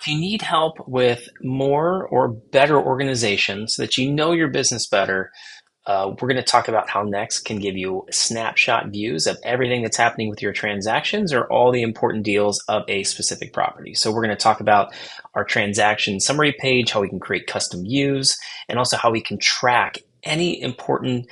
If you need help with more or better organization so that you know your business better, we're going to talk about how Nekst can give you snapshot views of everything that's happening with your transactions or all the important deals of a specific property. So we're going to talk about our transaction summary page, how we can create custom views, and also how we can track any important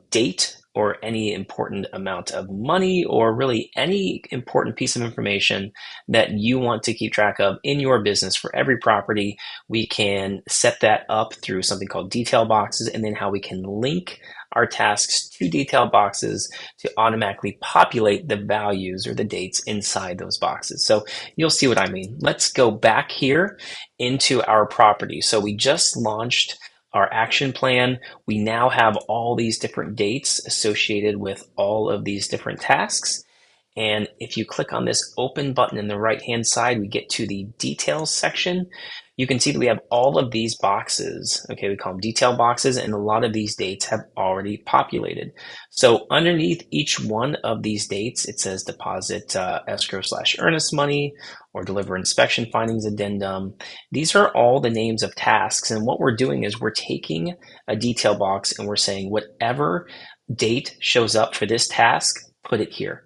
date or any important amount of money or really any important piece of information that you want to keep track of in your business for every property. We can set that up through something called detail boxes, and then how we can link our tasks to detail boxes to automatically populate the values or the dates inside those boxes. So you'll see what I mean. Let's go back here into our property. So we just launched our action plan. We now have all these different dates associated with all of these different tasks. And if you click on this open button in the right hand side, we get to the details section. You can see that we have all of these boxes. Okay, we call them detail boxes, and a lot of these dates have already populated. So underneath each one of these dates, it says deposit escrow/earnest money or deliver inspection findings addendum. These are all the names of tasks. And what we're doing is we're taking a detail box and we're saying whatever date shows up for this task, put it here.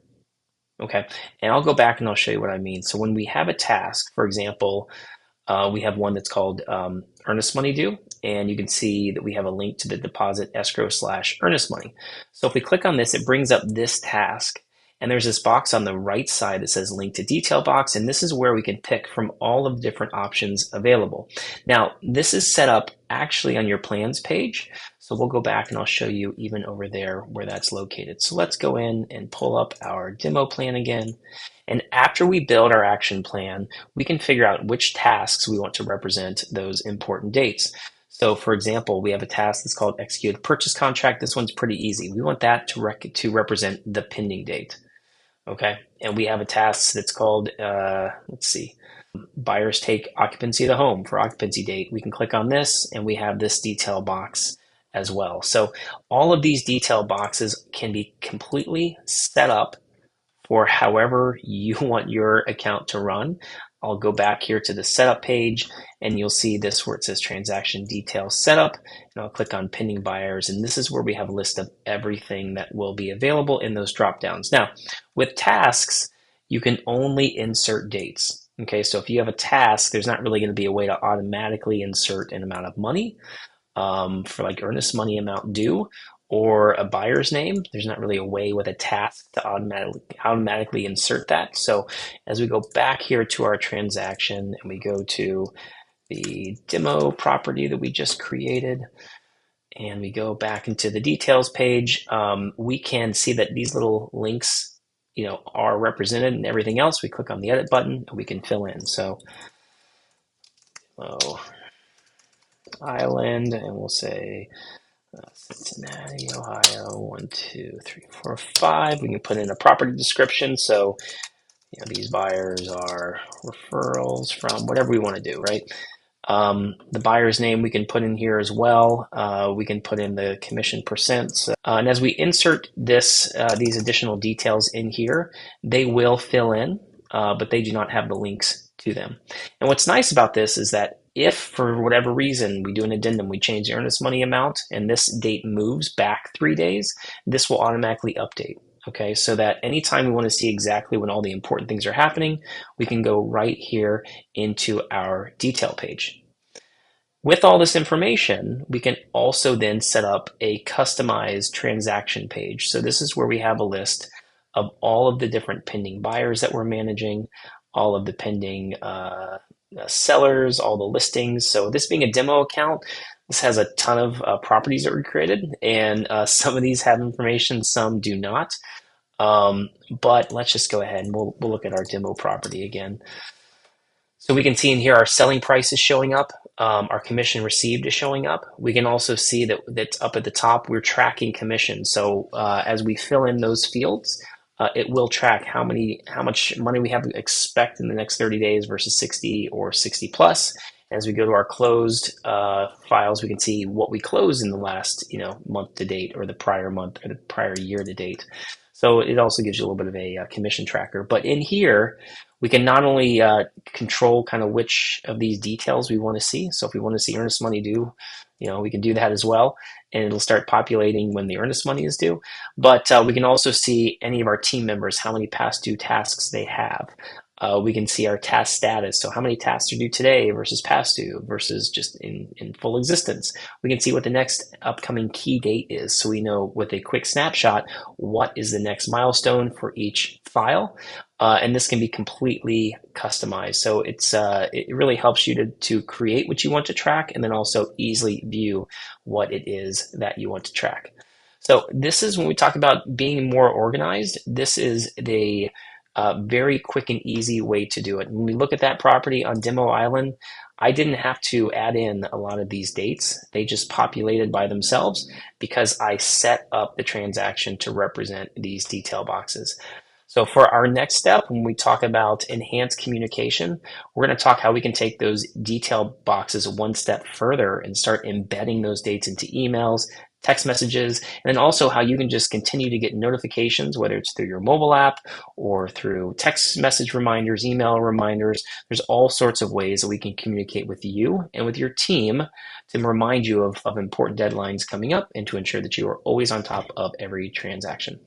Okay, and I'll go back and I'll show you what I mean. So when we have a task, for example, we have one that's called earnest money due, and you can see that we have a link to the deposit escrow/earnest money. So if we click on this, it brings up this task, and there's this box on the right side that says link to detail box, and this is where we can pick from all of the different options available. Now, this is set up actually on your plans page. So we'll go back and I'll show you even over there where that's located. So let's go in and pull up our demo plan again. And after we build our action plan, we can figure out which tasks we want to represent those important dates. So for example, we have a task that's called execute purchase contract. This one's pretty easy. We want that to represent the pending date. Okay, and we have a task that's called, let's see, buyers take occupancy of the home for occupancy date. We can click on this and we have this detail box as well. So all of these detail boxes can be completely set up for however you want your account to run. I'll go back here to the setup page and you'll see this where it says transaction details setup, and I'll click on pending buyers, and this is where we have a list of everything that will be available in those drop downs. Now with tasks, you can only insert dates. Okay, so if you have a task, there's not really going to be a way to automatically insert an amount of money for like earnest money amount due or a buyer's name. There's not really a way with a task to automatically insert that. So as we go back here to our transaction and we go to the demo property that we just created, and we go back into the details page, we can see that these little links, are represented, and everything else, we click on the edit button and we can fill in. So, Island, and we'll say Cincinnati, Ohio, 1, 2, 3, 4, 5. We can put in a property description. So, these buyers are referrals from whatever we want to do, right? The buyer's name we can put in here as well. We can put in the commission percents. And as we insert these additional details in here, they will fill in, but they do not have the links to them. And what's nice about this is that if for whatever reason we do an addendum, we change the earnest money amount, and this date moves back 3 days, this will automatically update. Okay, so that anytime we want to see exactly when all the important things are happening, we can go right here into our detail page. With all this information, we can also then set up a customized transaction page. So this is where we have a list of all of the different pending buyers that we're managing, all of the pending sellers, all the listings. So this being a demo account, this has a ton of properties that were created, and some of these have information, some do not. But let's just go ahead and we'll look at our demo property again. So we can see in here our selling price is showing up, our commission received is showing up. We can also see that up at the top we're tracking commission. So as we fill in those fields, it will track how much money we have to expect in the next 30 days versus 60 or 60 plus. As we go to our closed files, we can see what we closed in the last, month to date, or the prior month, or the prior year to date. So it also gives you a little bit of a commission tracker. But in here, we can not only control kind of which of these details we want to see. So if we want to see earnest money due, we can do that as well, and it'll start populating when the earnest money is due. But we can also see any of our team members, how many past due tasks they have. We can see our task status. So how many tasks are due today versus past due versus just in full existence. We can see what the next upcoming key date is. So we know with a quick snapshot, what is the next milestone for each file. And this can be completely customized. So it really helps you to create what you want to track, and then also easily view what it is that you want to track. So this is when we talk about being more organized. This is the very quick and easy way to do it. When we look at that property on Demo Island, I didn't have to add in a lot of these dates. They just populated by themselves because I set up the transaction to represent these detail boxes. So for our next step, when we talk about enhanced communication, we're going to talk how we can take those detail boxes one step further and start embedding those dates into emails, text messages, and then also how you can just continue to get notifications, whether it's through your mobile app or through text message reminders, email reminders. There's all sorts of ways that we can communicate with you and with your team to remind you of important deadlines coming up and to ensure that you are always on top of every transaction.